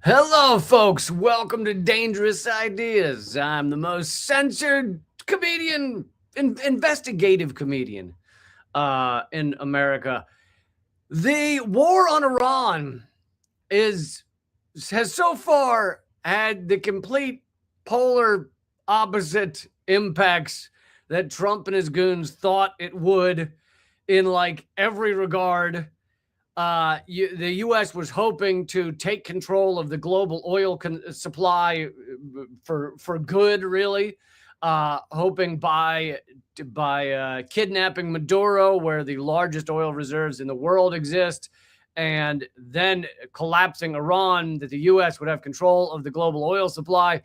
Hello, folks. Welcome to Dangerous Ideas. I'm the most censored comedian, investigative comedian in America. The war on Iran has so far had the complete polar opposite impacts that Trump and his goons thought it would in like every regard. The U.S. was hoping to take control of the global oil supply for good, really, hoping by kidnapping Maduro, where the largest oil reserves in the world exist, and then collapsing Iran, that the U.S. would have control of the global oil supply.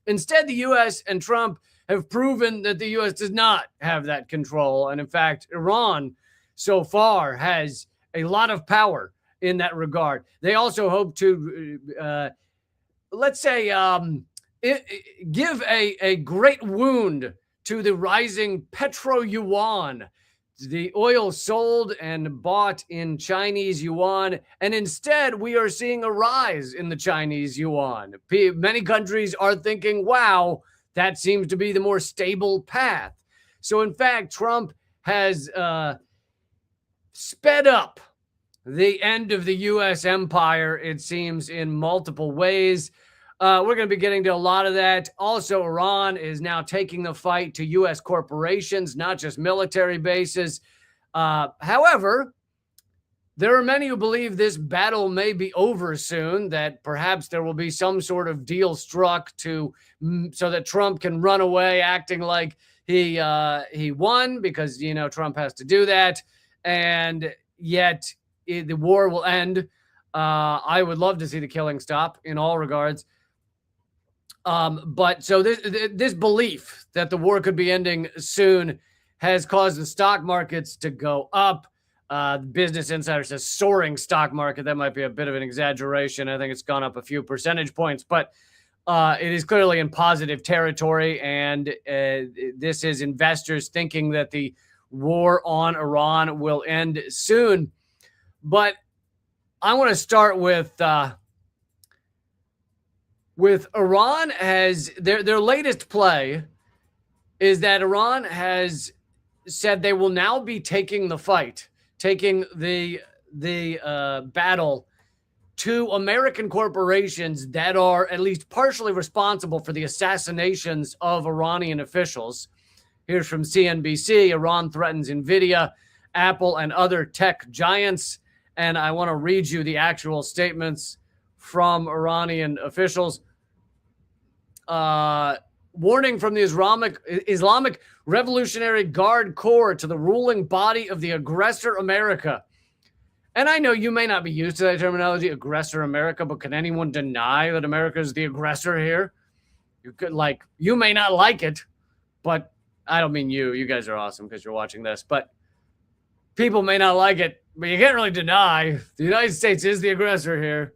Instead, the U.S. and Trump have proven that the U.S. does not have that control. And in fact, Iran so far has a lot of power in that regard. They also hope to, let's say, give a great wound to the rising petro-yuan, the oil sold and bought in Chinese yuan. And instead, we are seeing a rise in the Chinese yuan. Many countries are thinking, wow, that seems to be the more stable path. So in fact, Trump has sped up the end of the U.S. empire, it seems, in multiple ways. We're going to be getting to a lot of that. Also, Iran is now taking the fight to U.S. corporations, not just military bases. However, there are many who believe this battle may be over soon, that perhaps there will be some sort of deal struck so that Trump can run away acting like he won, because, you know, Trump has to do that. And yet the war will end. I would love to see the killing stop in all regards. But so this belief that the war could be ending soon has caused the stock markets to go up. Business Insider says soaring stock market. That might be a bit of an exaggeration. I think it's gone up a few percentage points, but it is clearly in positive territory. And this is investors thinking that the war on Iran will end soon. But I want to start with Iran. Has their latest play is that Iran has said they will now be taking the fight, taking the battle to American corporations that are at least partially responsible for the assassinations of Iranian officials. Here's from CNBC. Iran threatens NVIDIA, Apple, and other tech giants. And I want to read you the actual statements from Iranian officials. Warning from the Islamic Revolutionary Guard Corps to the ruling body of the aggressor America. And I know you may not be used to that terminology, aggressor America, but can anyone deny that America is the aggressor here? You may not like it, but I don't mean you. You guys are awesome because you're watching this, but people may not like it, but you can't really deny the United States is the aggressor here.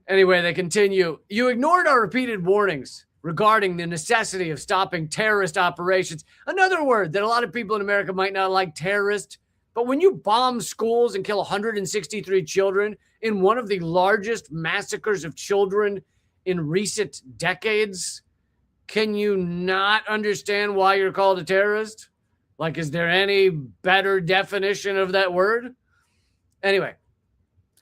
Anyway, they continue. You ignored our repeated warnings regarding the necessity of stopping terrorist operations. Another word that a lot of people in America might not like, terrorist. But when you bomb schools and kill 163 children in one of the largest massacres of children in recent decades, can you not understand why you're called a terrorist? Like, is there any better definition of that word? Anyway,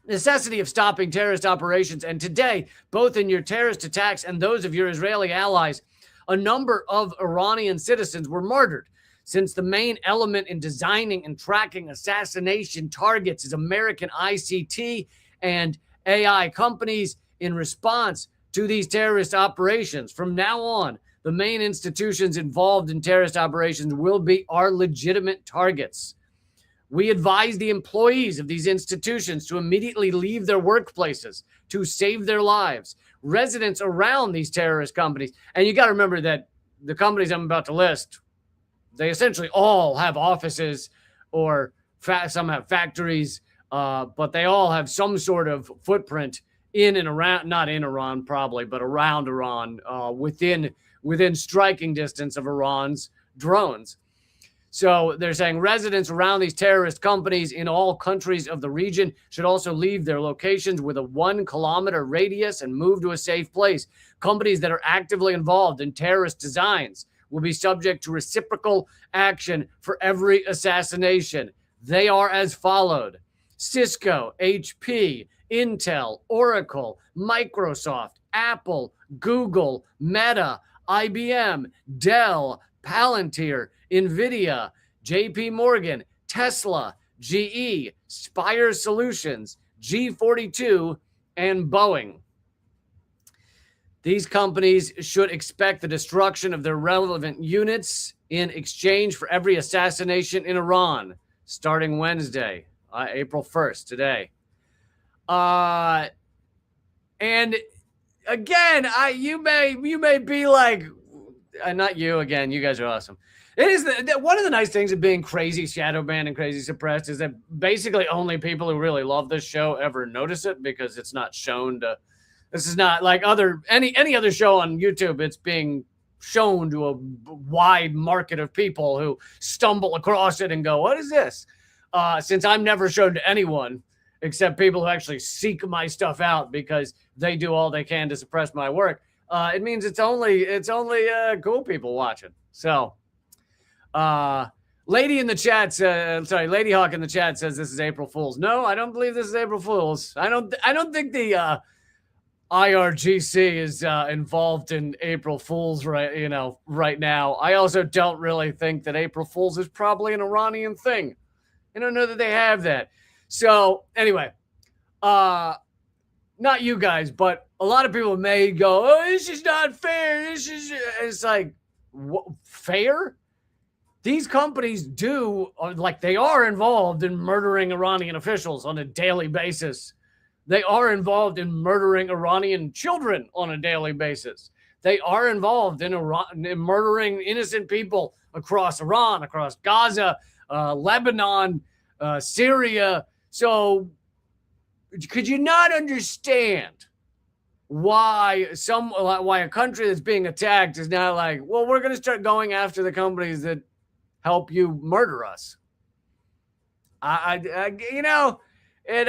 necessity of stopping terrorist operations. And today, both in your terrorist attacks and those of your Israeli allies, a number of Iranian citizens were martyred. Since the main element in designing and tracking assassination targets is American ICT and AI companies in response to these terrorist operations. From now on, the main institutions involved in terrorist operations will be our legitimate targets. We advise the employees of these institutions to immediately leave their workplaces to save their lives. Residents around these terrorist companies, and you got to remember that the companies I'm about to list, they essentially all have offices or some have factories, but they all have some sort of footprint in and around, not in Iran probably, but around Iran, within striking distance of Iran's drones. So they're saying residents around these terrorist companies in all countries of the region should also leave their locations with a 1 kilometer radius and move to a safe place. Companies that are actively involved in terrorist designs will be subject to reciprocal action for every assassination. They are as followed: Cisco, HP, Intel, Oracle, Microsoft, Apple, Google, Meta, IBM, Dell, Palantir, NVIDIA, JP Morgan, Tesla, GE, Spire Solutions, G42, and Boeing. These companies should expect the destruction of their relevant units in exchange for every assassination in Iran, starting Wednesday, April 1st, today. And again, you may be like, not you again, you guys are awesome. It is one of the nice things of being crazy shadow banned and crazy suppressed is that basically only people who really love this show ever notice it, because it's not shown to. This is not like any other show on YouTube. It's being shown to a wide market of people who stumble across it and go, "What is this?" Since I'm never shown to anyone except people who actually seek my stuff out because they do all they can to suppress my work, it means it's only cool people watching. So, Lady in the chat says, Lady Hawk in the chat says this is April Fool's. No, I don't believe this is April Fool's. I don't think the IRGC is involved in April Fool's right now. I also don't really think that April Fool's is probably an Iranian thing. I don't know that they have that. So anyway, not you guys, but a lot of people may go, "Oh, this is not fair. It's like, what, fair?" These companies they are involved in murdering Iranian officials on a daily basis. They are involved in murdering Iranian children on a daily basis. They are involved in murdering innocent people across Iran, across Gaza, Lebanon, Syria. So could you not understand why a country that's being attacked is now like, well, we're going to start going after the companies that help you murder us? You know, it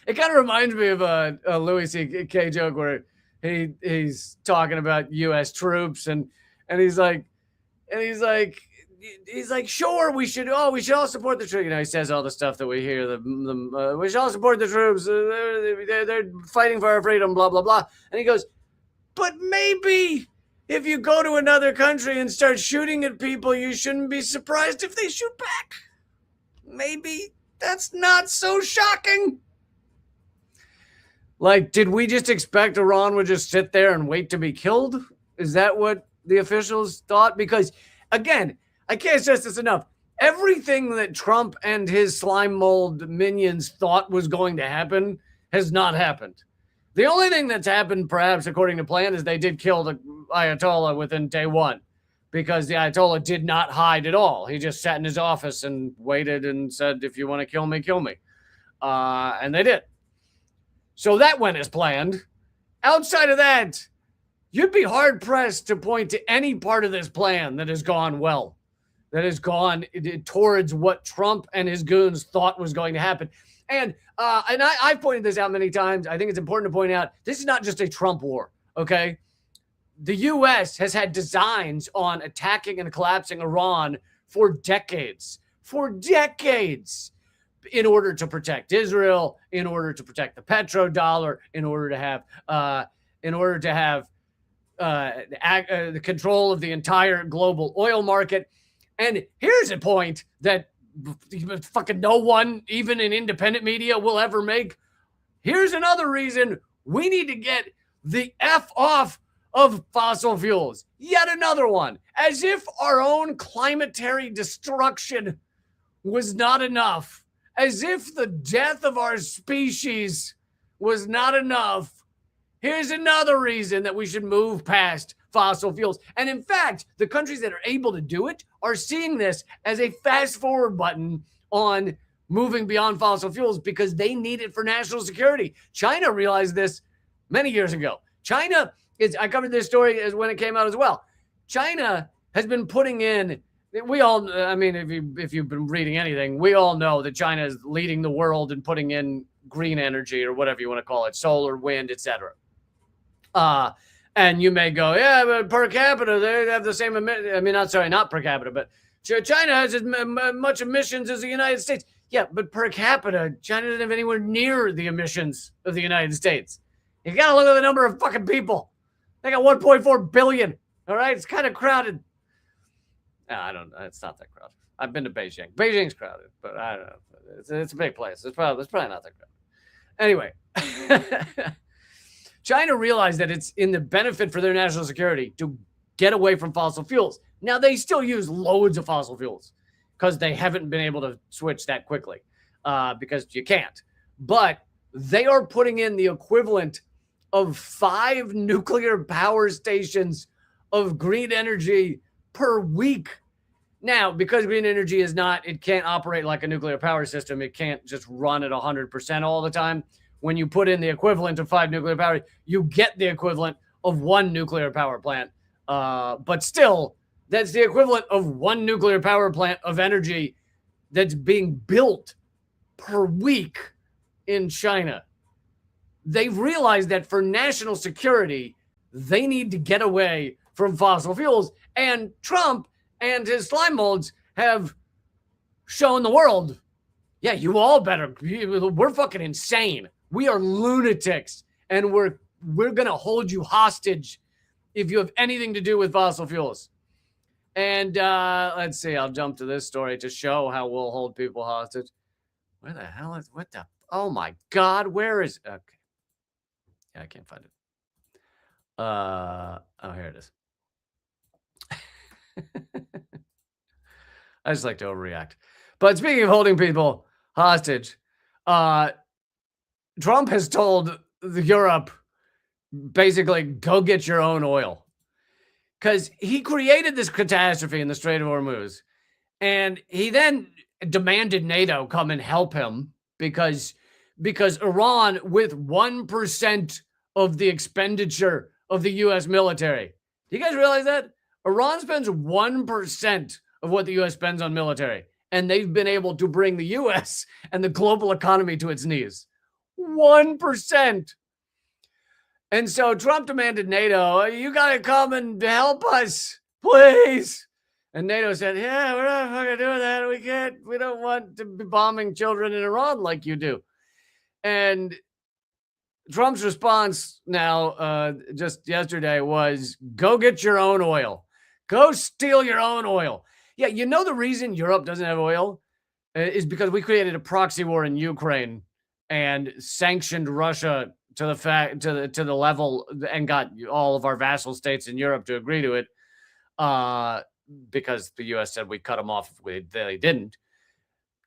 it kind of reminds me of a Louis C.K. joke where he's talking about U.S. troops and he's like he's like, sure, we should all support the troops. You know, he says all the stuff that we hear. We should all support the troops. They're fighting for our freedom. Blah blah blah. And he goes, but maybe if you go to another country and start shooting at people, you shouldn't be surprised if they shoot back. Maybe that's not so shocking. Like, did we just expect Iran would just sit there and wait to be killed? Is that what the officials thought? Because, again, I can't stress this enough. Everything that Trump and his slime mold minions thought was going to happen has not happened. The only thing that's happened, perhaps according to plan, is they did kill the Ayatollah within day one, because the Ayatollah did not hide at all. He just sat in his office and waited and said, if you want to kill me, kill me. And they did. So that went as planned. Outside of that, you'd be hard-pressed to point to any part of this plan that has gone well, that has gone towards what Trump and his goons thought was going to happen. And I've pointed this out many times. I think it's important to point out, this is not just a Trump war, okay? The U.S. has had designs on attacking and collapsing Iran for decades. In order to protect Israel, in order to protect the petrodollar, in order to have the control of the entire global oil market. And here's a point that fucking no one, even in independent media, will ever make. Here's another reason we need to get the F off of fossil fuels. Yet another one. As if our own climatary destruction was not enough. As if the death of our species was not enough. Here's another reason that we should move past fossil fuels. And in fact, the countries that are able to do it are seeing this as a fast forward button on moving beyond fossil fuels because they need it for national security. China realized this many years ago. I covered this story as when it came out as well. China has been putting in, if you've been reading anything, we all know that China is leading the world in putting in green energy or whatever you want to call it, solar, wind, etc. And you may go, yeah, but per capita, they have the same, not per capita, but China has as much emissions as the United States. Yeah, but per capita, China doesn't have anywhere near the emissions of the United States. You got to look at the number of fucking people. They got 1.4 billion. All right, it's kind of crowded. No, I don't know. It's not that crowded. I've been to Beijing. Beijing's crowded, but I don't know. It's a big place. It's probably not that crowded. Anyway, China realized that it's in the benefit for their national security to get away from fossil fuels. Now, they still use loads of fossil fuels because they haven't been able to switch that quickly because you can't. But they are putting in the equivalent of 5 nuclear power stations of green energy per week. Now, because green energy it can't operate like a nuclear power system. It can't just run at 100% all the time. When you put in the equivalent of 5 nuclear power, you get the equivalent of 1 nuclear power plant. But still, that's the equivalent of 1 nuclear power plant of energy that's being built per week in China. They've realized that for national security, they need to get away from fossil fuels. And Trump and his slime molds have shown the world, yeah, you all better, we're fucking insane. We are lunatics, and we're going to hold you hostage if you have anything to do with fossil fuels. And let's see, I'll jump to this story to show how we'll hold people hostage. Where the hell is, oh my God, where is, okay. Yeah, I can't find it. Oh, here it is. I just like to overreact. But speaking of holding people hostage, Trump has told Europe, basically, go get your own oil. Because he created this catastrophe in the Strait of Hormuz. And he then demanded NATO come and help him because Iran, with 1% of the expenditure of the US military. Do you guys realize that? Iran spends 1% of what the US spends on military, and they've been able to bring the US and the global economy to its knees. 1%. And so Trump demanded NATO, you got to come and help us, please. And NATO said, yeah, we're not fucking doing that. We can't, we don't want to be bombing children in Iran like you do. And Trump's response now, just yesterday, was go get your own oil. Go steal your own oil. Yeah, you know the reason Europe doesn't have oil is because we created a proxy war in Ukraine and sanctioned Russia to the level and got all of our vassal states in Europe to agree to it, because the U.S. said we cut them off if they didn't,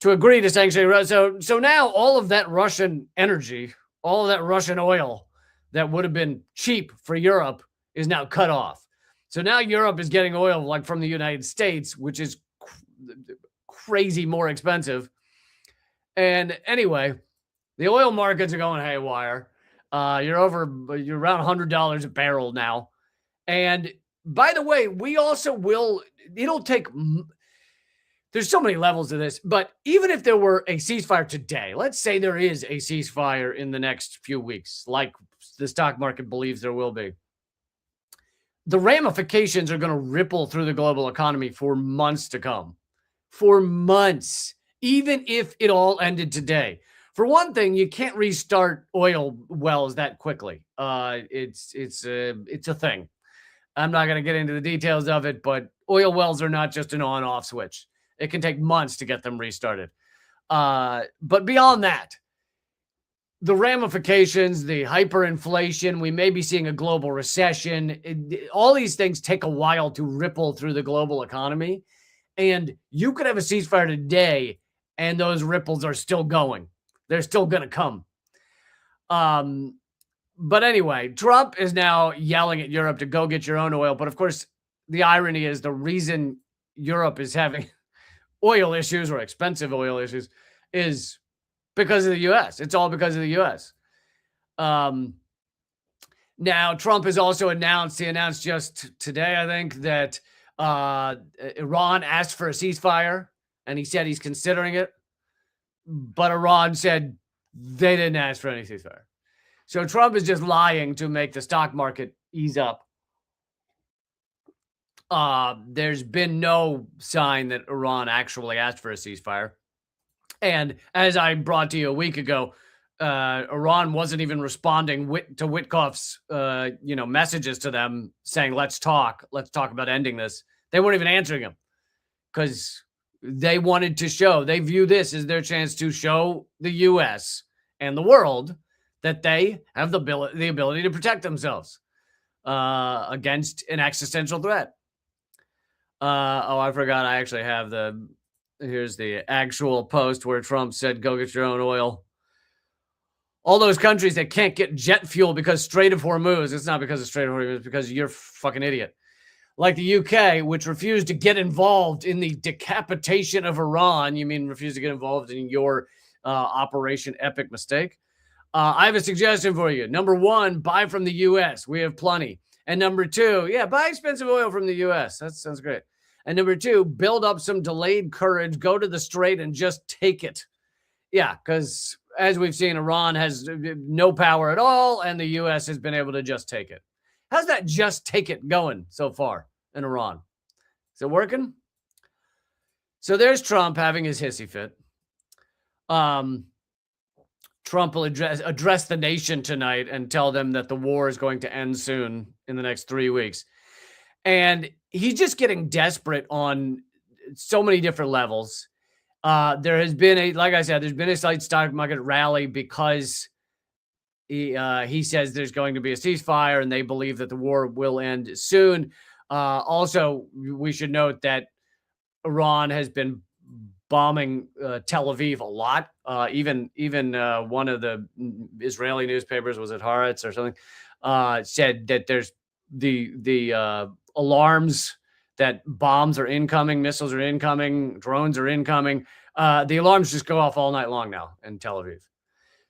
to agree to sanction Russia. So now all of that Russian energy, all of that Russian oil that would have been cheap for Europe is now cut off. So now Europe is getting oil like from the United States, which is crazy more expensive. And anyway, the oil markets are going haywire. You're around $100 a barrel now. And by the way, we also it'll take, there's so many levels to this, but even if there were a ceasefire today, let's say there is a ceasefire in the next few weeks, like the stock market believes there will be, the ramifications are going to ripple through the global economy for months to come. For months, even if it all ended today. For one thing, you can't restart oil wells that quickly. It's a thing. I'm not going to get into the details of it, but oil wells are not just an on-off switch. It can take months to get them restarted. But beyond that, the ramifications, the hyperinflation, we may be seeing a global recession. All these things take a while to ripple through the global economy. And you could have a ceasefire today, and those ripples are still going. They're still going to come. But anyway, Trump is now yelling at Europe to go get your own oil. But of course, the irony is the reason Europe is having oil issues or expensive oil issues is because of the U.S. It's all because of the U.S. Now, Trump has also announced just today, I think, that Iran asked for a ceasefire, and he said he's considering it. But Iran said they didn't ask for any ceasefire. So Trump is just lying to make the stock market ease up. There's been no sign that Iran actually asked for a ceasefire. And as I brought to you a week ago, Iran wasn't even responding to Witkoff's messages to them saying, let's talk about ending this. They weren't even answering him because they wanted to show, they view this as their chance to show the U.S. and the world that they have the ability to protect themselves against an existential threat. I forgot. I actually have here's the actual post where Trump said, go get your own oil. All those countries that can't get jet fuel because Strait of Hormuz, it's not because of Strait of Hormuz, it's because you're a fucking idiot. Like the UK, which refused to get involved in the decapitation of Iran. You mean refused to get involved in your Operation Epic Mistake? I have a suggestion for you. Number one, buy from the U.S. We have plenty. And number two, buy expensive oil from the U.S. That sounds great. And number two, build up some delayed courage, go to the Strait and just take it. Yeah, because as we've seen, Iran has no power at all, and the U.S. has been able to just take it. How's that just take it going so far in Iran? Is it working? So there's Trump having his hissy fit. Trump will address the nation tonight and tell them that the war is going to end soon in the next 3 weeks. And he's just getting desperate on so many different levels. There has been there's been a slight stock market rally because he says there's going to be a ceasefire and they believe that the war will end soon. Also, we should note that Iran has been bombing Tel Aviv a lot. Even one of the Israeli newspapers, was it Haaretz or something, said that there's the alarms that bombs are incoming, missiles are incoming, drones are incoming. The alarms just go off all night long now in Tel Aviv.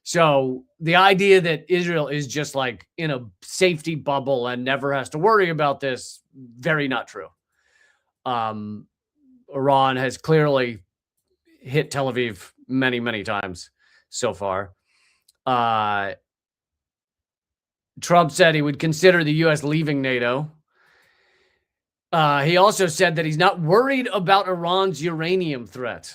So the idea that Israel is just like in a safety bubble and never has to worry about this, very not true. Iran has clearly hit Tel Aviv many, many times so far. Trump said he would consider the U.S. leaving NATO. He also said that he's not worried about Iran's uranium threat.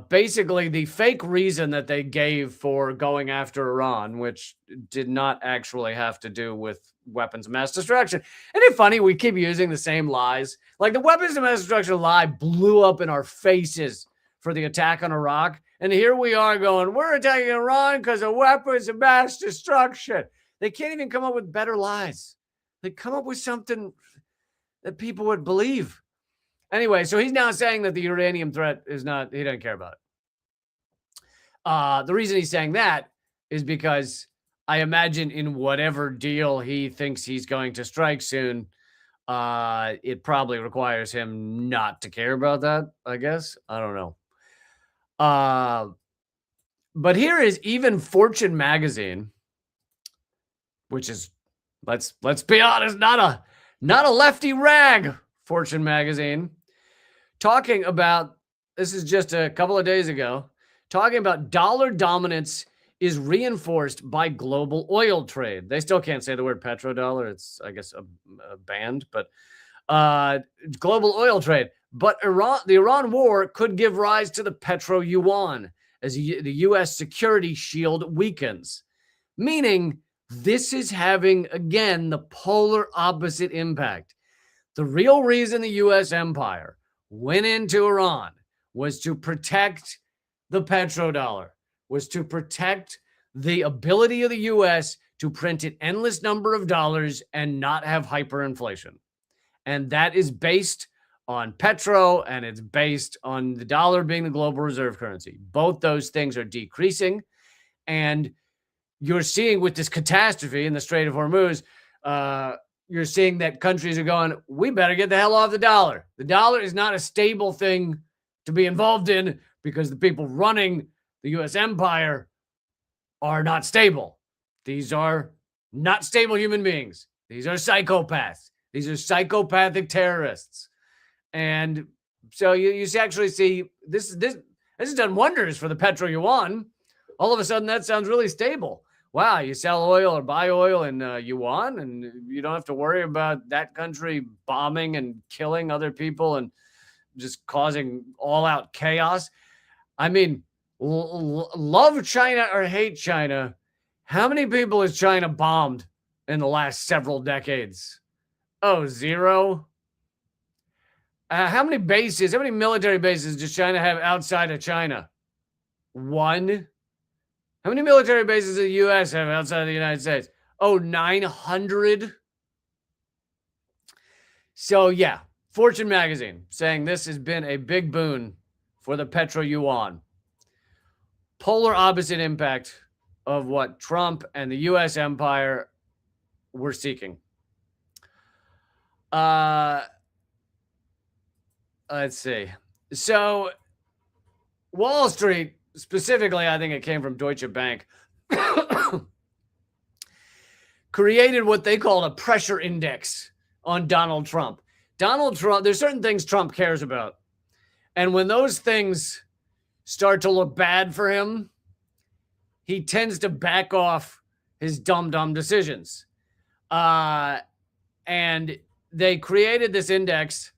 Basically, the fake reason that they gave for going after Iran, which did not actually have to do with weapons of mass destruction. Isn't it funny? We keep using the same lies. Like the weapons of mass destruction lie blew up in our faces for the attack on Iraq. And here we are going, we're attacking Iran because of weapons of mass destruction. They can't even come up with better lies. They come up with something that people would believe. Anyway, so he's now saying that the uranium threat is not, he doesn't care about it. The reason he's saying that is because I imagine in whatever deal he thinks he's going to strike soon, it probably requires him not to care about that, I guess. I don't know. But here is even Fortune magazine, which is, let's be honest, not a lefty rag, Fortune magazine, talking about, this is just a couple of days ago, talking about dollar dominance is reinforced by global oil trade. They still can't say the word petrodollar. It's, I guess, a banned, but global oil trade. But the Iran war could give rise to the petro yuan as the U.S. security shield weakens, meaning this is having, again, the polar opposite impact. The real reason the U.S. empire went into Iran was to protect the petrodollar, was to protect the ability of the U.S. to print an endless number of dollars and not have hyperinflation. And that is based on petro, and it's based on the dollar being the global reserve currency. Both those things are decreasing, and you're seeing with this catastrophe in the Strait of Hormuz, you're seeing that countries are going, we better get the hell off the dollar. The dollar is not a stable thing to be involved in because the people running the U.S. empire are not stable. These are not stable human beings. These are psychopaths. These are psychopathic terrorists. And so you actually see this has done wonders for the petro yuan. All of a sudden, that sounds really stable. Wow, you sell oil or buy oil in yuan, and you don't have to worry about that country bombing and killing other people and just causing all-out chaos. I mean, love China or hate China, how many people has China bombed in the last several decades? Oh, zero? How many military bases does China have outside of China? One? How many military bases does the U.S. have outside of the United States? Oh, 900? So, yeah, Fortune magazine saying this has been a big boon for the petro yuan. Polar opposite impact of what Trump and the U.S. empire were seeking. Let's see. So, Wall Street, specifically, I think it came from Deutsche Bank, created what they called a pressure index on Donald Trump. Donald Trump, there's certain things Trump cares about. And when those things start to look bad for him, he tends to back off his dumb decisions. And they created this index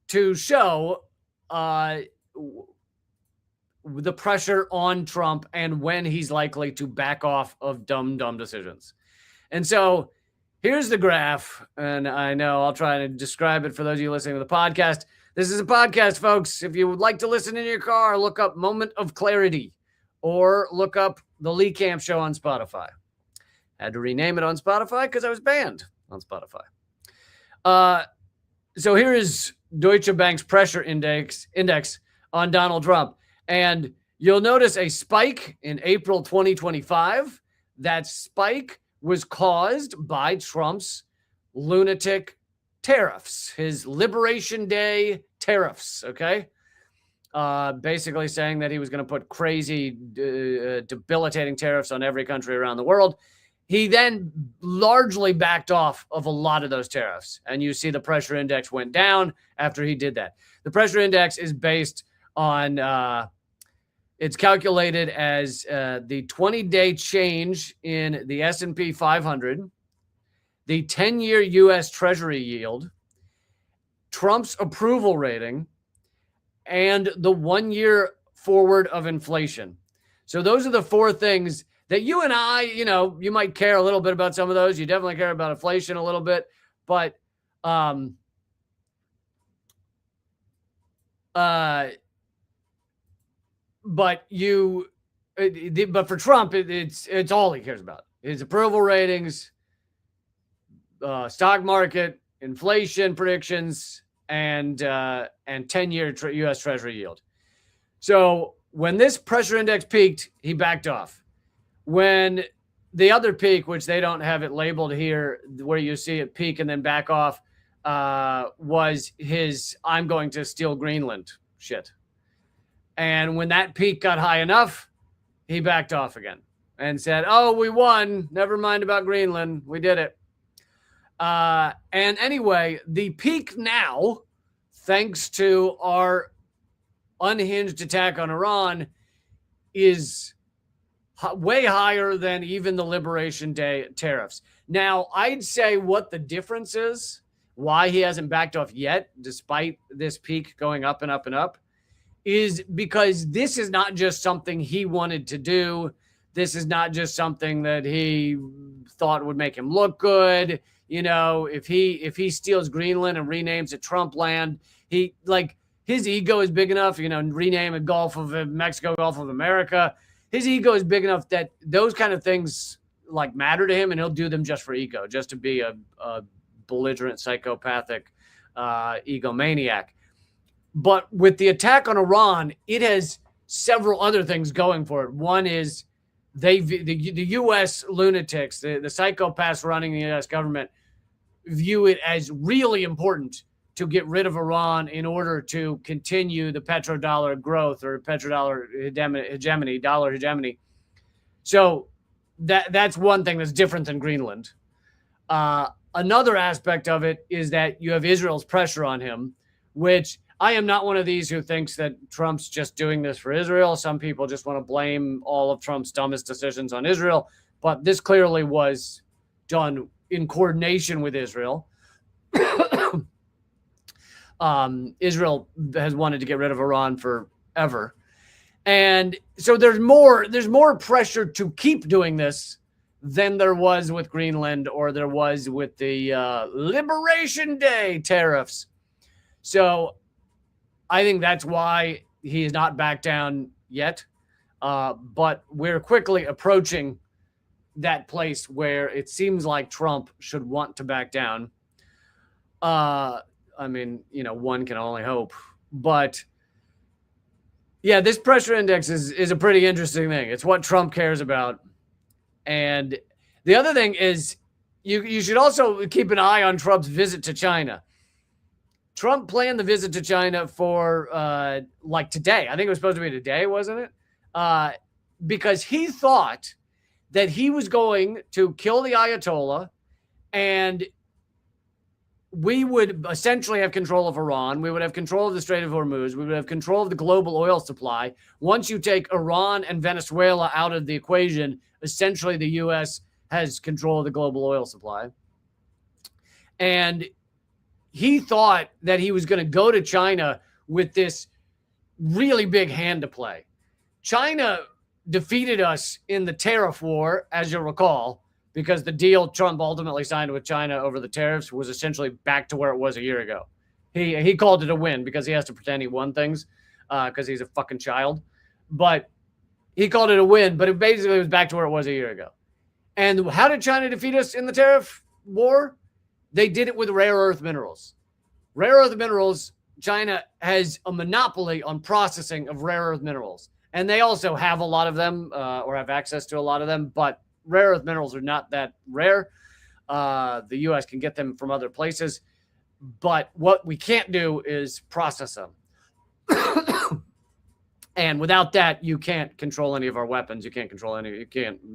to show the pressure on Trump and when he's likely to back off of dumb decisions. And so here's the graph, and I know I'll try to describe it for those of you listening to the podcast. This is a podcast, folks. If you would like to listen in your car, look up Moment of Clarity or look up The Lee Camp Show on Spotify. Had to rename it on Spotify because I was banned on Spotify. So here is Deutsche Bank's pressure index on Donald Trump. And you'll notice a spike in April 2025. That spike was caused by Trump's lunatic tariffs, his Liberation Day tariffs, okay? Basically saying that he was going to put crazy, debilitating tariffs on every country around the world. He then largely backed off of a lot of those tariffs. And you see the pressure index went down after he did that. The pressure index is based on, it's calculated as the 20-day change in the S&P 500, the 10-year U.S. Treasury yield, Trump's approval rating, and the 1-year forward of inflation. So those are the four things that you and I, you might care a little bit about some of those. You definitely care about inflation a little bit, but but for Trump, it's all he cares about: his approval ratings, stock market, inflation predictions, and 10-year U.S. Treasury yield. So when this pressure index peaked, he backed off. When the other peak, which they don't have it labeled here, where you see it peak and then back off, was his "I'm going to steal Greenland" shit. And when that peak got high enough, he backed off again and said, "Oh, we won. Never mind about Greenland. We did it." And anyway, the peak now, thanks to our unhinged attack on Iran, is way higher than even the Liberation Day tariffs. Now, I'd say what the difference is, why he hasn't backed off yet, despite this peak going up and up and up, is because this is not just something he wanted to do. This is not just something that he thought would make him look good. If he steals Greenland and renames it Trump land, his ego is big enough, rename it Gulf of Mexico, Gulf of America. His ego is big enough that those kind of things matter to him, and he'll do them just for ego, just to be a belligerent, psychopathic egomaniac. But with the attack on Iran, it has several other things going for it. One is the U.S. lunatics, the psychopaths running the U.S. government, view it as really important to get rid of Iran in order to continue the petrodollar growth or petrodollar hegemony, dollar hegemony. So that's one thing that's different than Greenland. Another aspect of it is that you have Israel's pressure on him, which I am not one of these who thinks that Trump's just doing this for Israel. Some people just want to blame all of Trump's dumbest decisions on Israel, but this clearly was done in coordination with Israel. Israel has wanted to get rid of Iran forever. And so there's more pressure to keep doing this than there was with Greenland or there was with the Liberation Day tariffs. So I think that's why he is not back down yet. But we're quickly approaching that place where it seems like Trump should want to back down. One can only hope. But yeah, this pressure index is a pretty interesting thing. It's what Trump cares about. And the other thing is you should also keep an eye on Trump's visit to China. Trump planned the visit to China for today. I think it was supposed to be today, wasn't it? Because he thought that he was going to kill the Ayatollah and we would essentially have control of Iran. We would have control of the Strait of Hormuz. We would have control of the global oil supply. Once you take Iran and Venezuela out of the equation, essentially the U.S. has control of the global oil supply. And he thought that he was going to go to China with this really big hand to play. China defeated us in the tariff war, as you'll recall, because the deal Trump ultimately signed with China over the tariffs was essentially back to where it was a year ago. He called it a win because he has to pretend he won things because he's a fucking child. But he called it a win, but it basically was back to where it was a year ago. And how did China defeat us in the tariff war? They did it with rare earth minerals. Rare earth minerals, China has a monopoly on processing of rare earth minerals. And they also have a lot of them or have access to a lot of them, but rare earth minerals are not that rare. The U.S. can get them from other places. But what we can't do is process them. And without that, you can't control any of our weapons. You can't control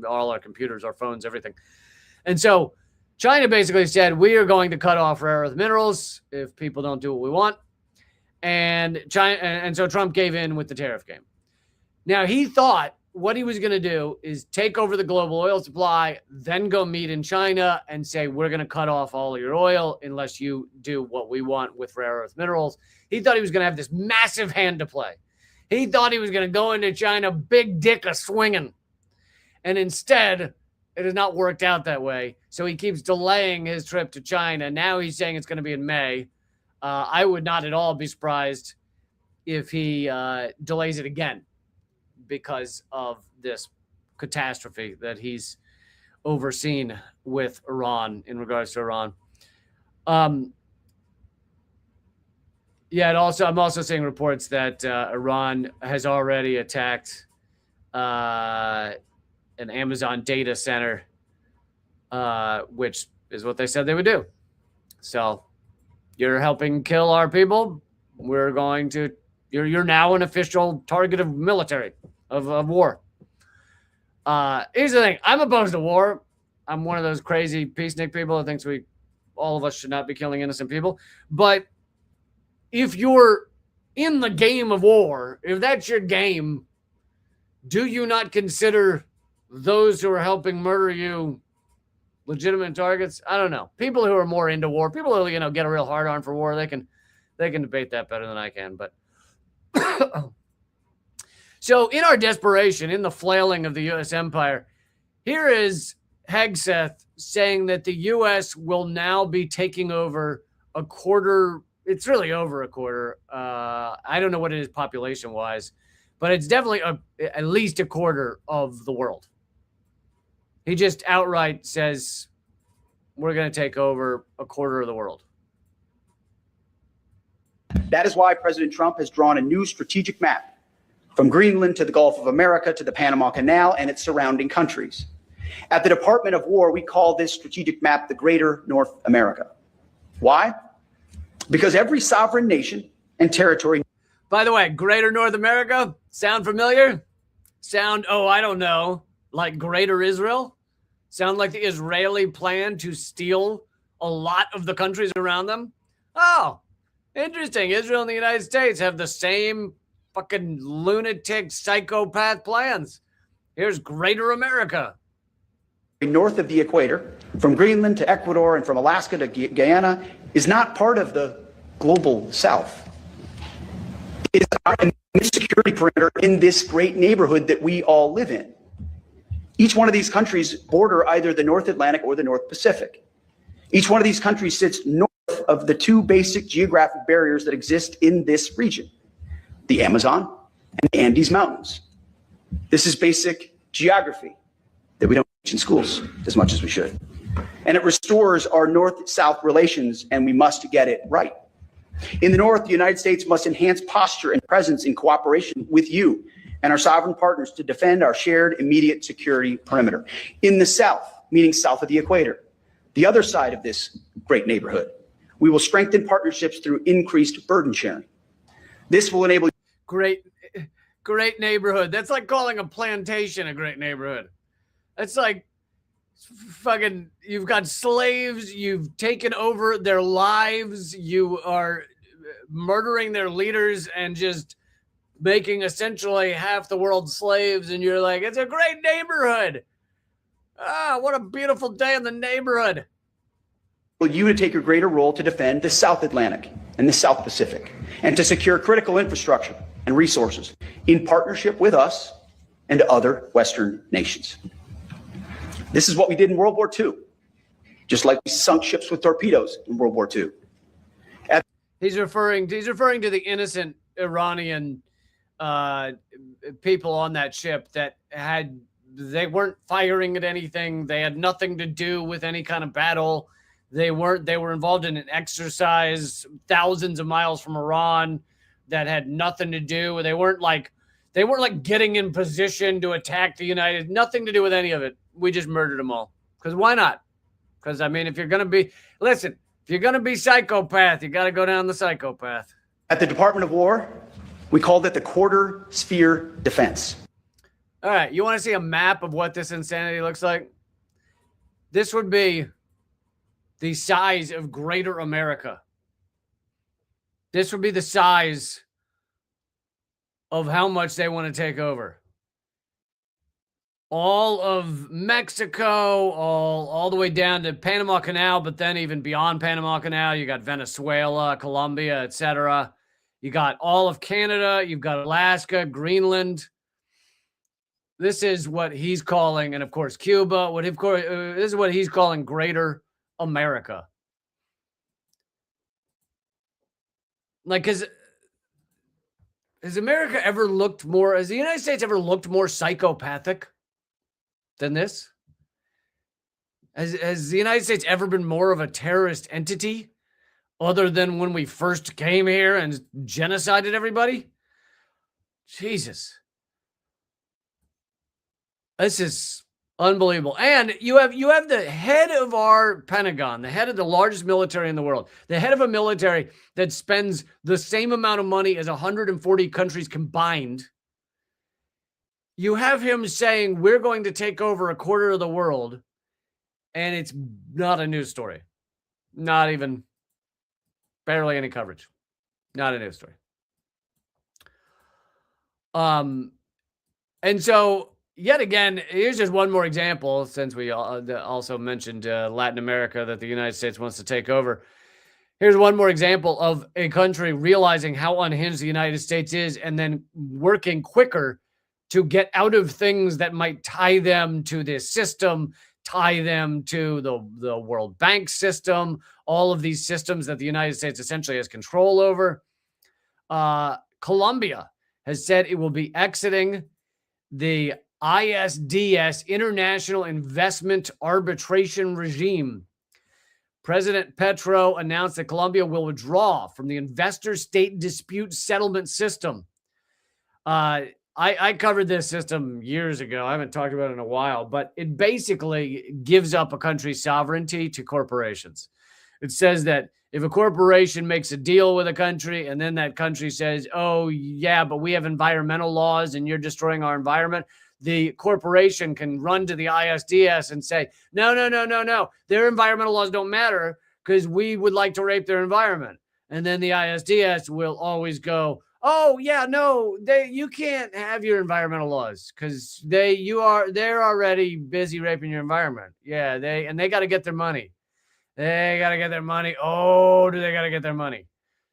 all our computers, our phones, everything. And so China basically said, we are going to cut off rare earth minerals if people don't do what we want. And so Trump gave in with the tariff game. Now, he thought what he was going to do is take over the global oil supply, then go meet in China and say, we're going to cut off all of your oil unless you do what we want with rare earth minerals. He thought he was going to have this massive hand to play. He thought he was going to go into China, big dick a-swinging. And instead, it has not worked out that way. So he keeps delaying his trip to China. Now he's saying it's going to be in May. I would not at all be surprised if he delays it again because of this catastrophe that he's overseen with Iran in regards to Iran. Yeah, I'm also seeing reports that Iran has already attacked an Amazon data center, which is what they said they would do. So you're helping kill our people. You're now an official target of military, of war. Here's the thing. I'm opposed to war. I'm one of those crazy peacenik people who thinks all of us should not be killing innocent people. But if you're in the game of war, if that's your game, do you not consider those who are helping murder you legitimate targets? I don't know. People who are more into war, people who get a real hard on for war, they can debate that better than I can. But so in our desperation, in the flailing of the U.S. empire, here is Hegseth saying that the U.S. will now be taking over a quarter. It's really over a quarter. I don't know what it is population-wise, but it's definitely at least a quarter of the world. He just outright says, we're going to take over a quarter of the world. That is why President Trump has drawn a new strategic map from Greenland to the Gulf of America to the Panama Canal and its surrounding countries. At the Department of War, we call this strategic map the Greater North America. Why? Because every sovereign nation and territory. By the way, Greater North America, sound familiar? I don't know, like Greater Israel? Sound like the Israeli plan to steal a lot of the countries around them? Oh, interesting. Israel and the United States have the same fucking lunatic psychopath plans. Here's Greater America. North of the equator, from Greenland to Ecuador and from Alaska to Guyana, is not part of the global south. It is our security perimeter in this great neighborhood that we all live in. Each one of these countries border either the North Atlantic or the North Pacific. Each one of these countries sits north of the two basic geographic barriers that exist in this region, the Amazon and the Andes Mountains. This is basic geography that we don't teach in schools as much as we should. And it restores our north-south relations, and we must get it right. In the north, the United States must enhance posture and presence in cooperation with you and our sovereign partners to defend our shared immediate security perimeter. In the south, meaning south of the equator, the other side of this great neighborhood, we will strengthen partnerships through increased burden sharing. This will enable... Great neighborhood. That's like calling a plantation a great neighborhood. That's like fucking, you've got slaves, you've taken over their lives, you are murdering their leaders and just making essentially half the world slaves, and you're like, it's a great neighborhood. What a beautiful day in the neighborhood. You to take a greater role to defend the South Atlantic and the South Pacific, and to secure critical infrastructure and resources in partnership with us and other Western nations. This is what we did in World War II, just like we sunk ships with torpedoes in World War II. He's referring to the innocent Iranian people on that ship that they weren't firing at anything. They had nothing to do with any kind of battle. They were involved in an exercise thousands of miles from Iran that had nothing to do. They weren't like getting in position to attack the United. Nothing to do with any of it. We just murdered them all. Because why not? Because, I mean, if you're going to be... Listen, If you're going to be psychopath, you got to go down the psychopath. At the Department of War, we called it the quarter sphere defense. All right, you want to see a map of what this insanity looks like? This would be the size of greater America. This would be the size of how much they want to take over. All of Mexico, all the way down to Panama Canal, but then even beyond Panama Canal, you got Venezuela, Colombia, etc. You got all of Canada, you've got Alaska, Greenland. This is what he's calling, and of course, Cuba. This is what he's calling greater America. Like, has America ever looked more, has the United States ever looked more psychopathic than this? Has the United States ever been more of a terrorist entity other than when we first came here and genocided everybody? Jesus. This is unbelievable. And you have the head of our Pentagon, the head of the largest military in the world, the head of a military that spends the same amount of money as 140 countries combined. You have him saying, we're going to take over a quarter of the world, and it's not a news story. Not even, barely any coverage. Not a news story. And so, yet again, here's just one more example, since we also mentioned Latin America that the United States wants to take over. Here's one more example of a country realizing how unhinged the United States is and then working quicker to get out of things that might tie them to this system, tie them to the World Bank system, all of these systems that the United States essentially has control over. Colombia has said it will be exiting the ISDS, International Investment Arbitration Regime. President Petro announced that Colombia will withdraw from the investor-state dispute settlement system. I covered this system years ago. I haven't talked about it in a while, but it basically gives up a country's sovereignty to corporations. It says that if a corporation makes a deal with a country and then that country says, oh, yeah, but we have environmental laws and you're destroying our environment, the corporation can run to the ISDS and say, no. Their environmental laws don't matter because we would like to rape their environment. And then the ISDS will always go, oh, yeah, no, you can't have your environmental laws because they're already busy raping your environment. Yeah, they got to get their money. They got to get their money. Oh, do they got to get their money?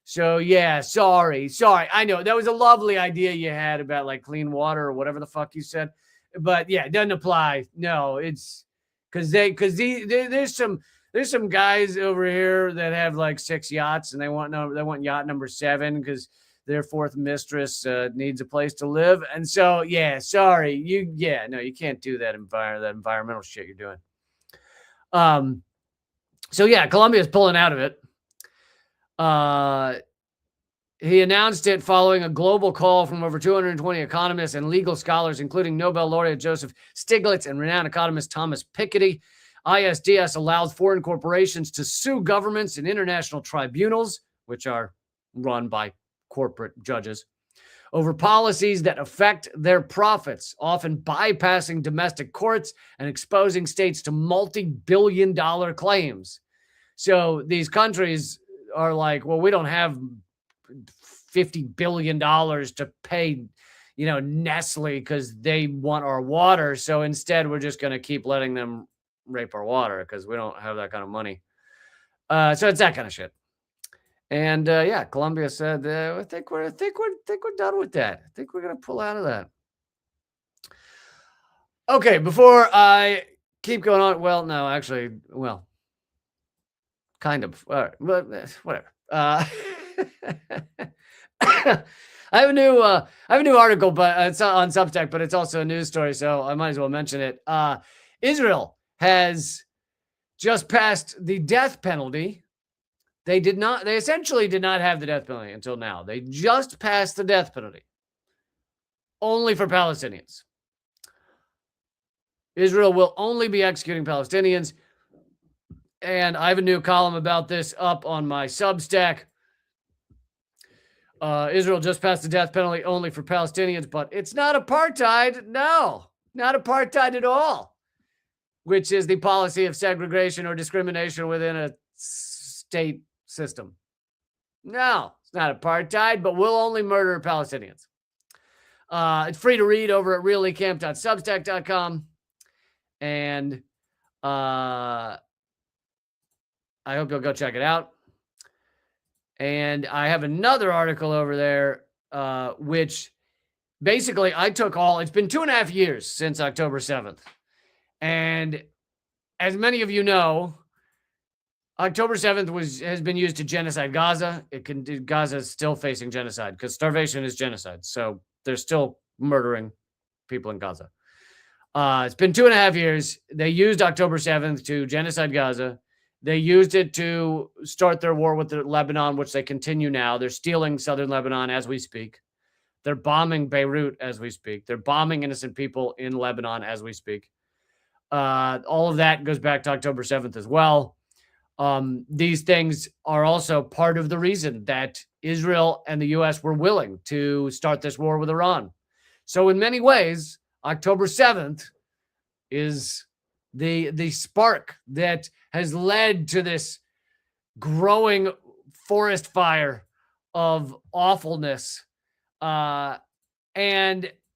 So, yeah, sorry. I know that was a lovely idea you had about like clean water or whatever the fuck you said. But yeah, it doesn't apply. No, it's because there's some guys over here that have like 6 yachts and they want yacht number 7 because their fourth mistress needs a place to live. And so, yeah, sorry. You can't do that environmental shit you're doing. So yeah, Colombia is pulling out of it. He announced it following a global call from over 220 economists and legal scholars, including Nobel laureate Joseph Stiglitz and renowned economist Thomas Piketty. ISDS allows foreign corporations to sue governments in international tribunals, which are run by corporate judges, over policies that affect their profits, often bypassing domestic courts and exposing states to multi-billion-dollar claims. So these countries are like, well, we don't have $50 billion to pay, Nestle because they want our water. So instead, we're just going to keep letting them rape our water because we don't have that kind of money. So it's that kind of shit. And yeah, Colombia said, I think we're done with that. I think we're going to pull out of that. Okay, before I keep going on, kind of, but whatever. I have a new article, but it's on Substack, but it's also a news story, so I might as well mention it. Israel has just passed the death penalty. They essentially did not have the death penalty until now. They just passed the death penalty. Only for Palestinians. Israel will only be executing Palestinians. And I have a new column about this up on my Substack. Israel just passed the death penalty only for Palestinians, but it's not apartheid. No, not apartheid at all, which is the policy of segregation or discrimination within a state system. No, it's not apartheid, but we'll only murder Palestinians. It's free to read over at reallycamp.substack.com. And I hope you'll go check it out. And I have another article over there, which basically I took it's been 2.5 years since October 7th. And as many of you know, October 7th has been used to genocide Gaza. Gaza is still facing genocide because starvation is genocide. So they're still murdering people in Gaza. It's been 2.5 years. They used October 7th to genocide Gaza. They used it to start their war with Lebanon, which they continue now. They're stealing southern Lebanon as we speak. They're bombing Beirut as we speak. They're bombing innocent people in Lebanon as we speak. All of that goes back to October 7th as well. These things are also part of the reason that Israel and the U.S. were willing to start this war with Iran. So in many ways, October 7th is the spark that has led to this growing forest fire of awfulness. And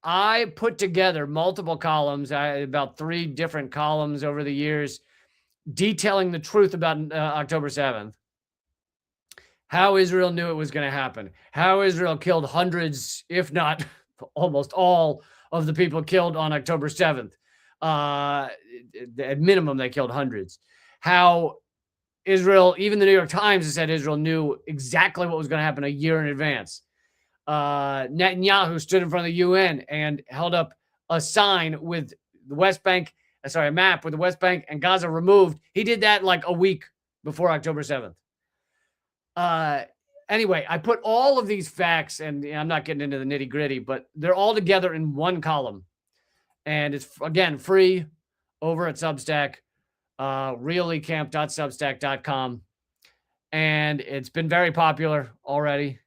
I put together multiple columns, about 3 different columns over the years, detailing the truth about October 7th, how Israel knew it was going to happen, how Israel killed hundreds, if not almost all of the people killed on October 7th. At minimum, they killed hundreds. How Israel, even the New York Times has said Israel knew exactly what was going to happen a year in advance. Netanyahu stood in front of the UN and held up a sign with the West Bank, a map with the West Bank and Gaza removed. He did that like a week before October 7th. Anyway, I put all of these facts, and I'm not getting into the nitty gritty, but they're all together in one column. And it's, again, free over at Substack, reallycamp.substack.com. And it's been very popular already,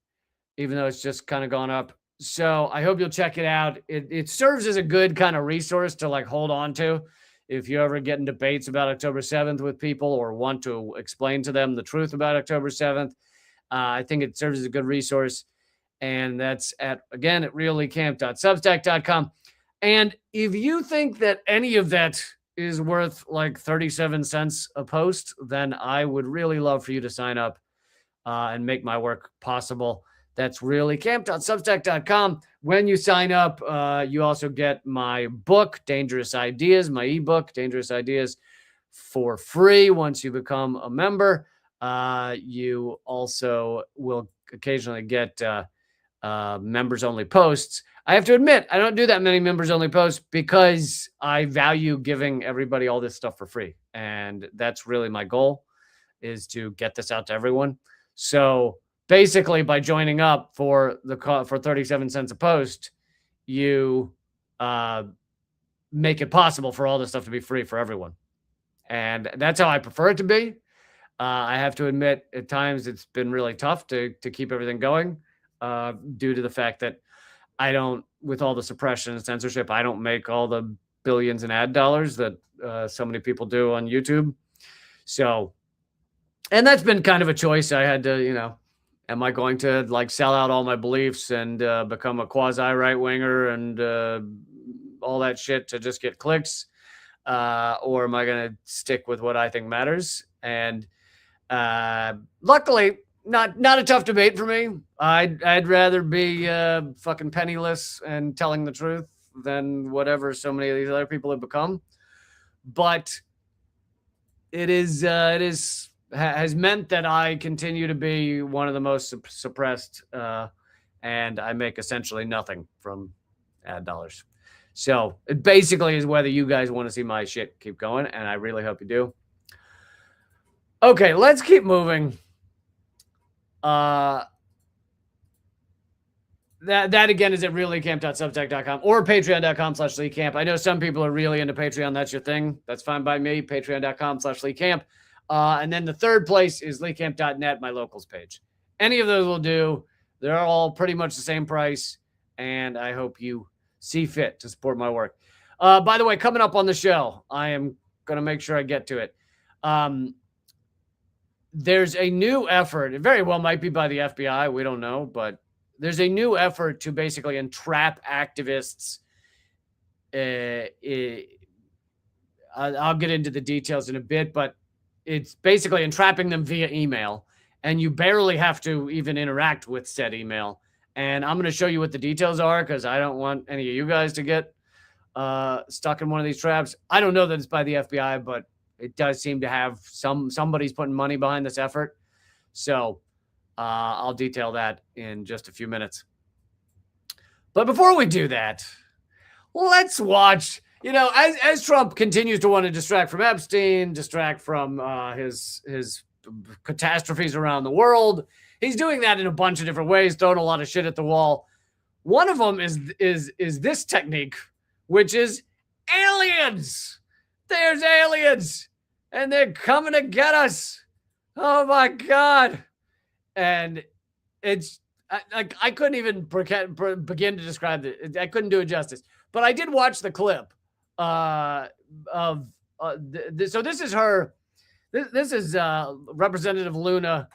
even though it's just kind of gone up. So I hope you'll check it out. It serves as a good kind of resource to like hold on to if you ever get in debates about October 7th with people or want to explain to them the truth about October 7th. I think it serves as a good resource. And that's at reallycamp.substack.com. And if you think that any of that is worth like 37 cents a post, then I would really love for you to sign up and make my work possible. That's reallycamp.substack.com. When you sign up, you also get my book, Dangerous Ideas, my ebook, Dangerous Ideas, for free once you become a member. You also will occasionally get members-only posts. I have to admit, I don't do that many members-only posts because I value giving everybody all this stuff for free. And that's really my goal, is to get this out to everyone. So basically, by joining up for 37 cents a post, you make it possible for all this stuff to be free for everyone. And that's how I prefer it to be. I have to admit, at times it's been really tough to keep everything going due to the fact that I don't, with all the suppression and censorship, I don't make all the billions in ad dollars that so many people do on YouTube. So, and that's been kind of a choice. I had to, am I going to like sell out all my beliefs and become a quasi right winger and all that shit to just get clicks? Or am I going to stick with what I think matters? And luckily, not a tough debate for me. I'd rather be fucking penniless and telling the truth than whatever so many of these other people have become. But it has meant that I continue to be one of the most suppressed, and I make essentially nothing from ad dollars. So it basically is whether you guys want to see my shit keep going, and I really hope you do. Okay, let's keep moving. That again is at reallycamp.substack.com or patreon.com/LeeCamp. I know some people are really into Patreon. That's your thing. That's fine by me. Patreon.com/LeeCamp. And then the third place is leecamp.net, my locals page. Any of those will do. They're all pretty much the same price, and I hope you see fit to support my work. By the way, coming up on the show, I am going to make sure I get to it. There's a new effort. It very well might be by the FBI. We don't know, but there's a new effort to basically entrap activists. I'll get into the details in a bit, but it's basically entrapping them via email, and you barely have to even interact with said email. And I'm going to show you what the details are because I don't want any of you guys to get stuck in one of these traps. I don't know that it's by the FBI, but it does seem to have somebody's putting money behind this effort. So I'll detail that in just a few minutes. But before we do that, let's watch, as Trump continues to want to distract from Epstein, distract from his catastrophes around the world. He's doing that in a bunch of different ways, throwing a lot of shit at the wall. One of them is this technique, which is aliens. There's aliens, and they're coming to get us. Oh my God. And it's, I couldn't even begin to describe it. I couldn't do it justice. But I did watch the clip so this is her. This is Representative Luna,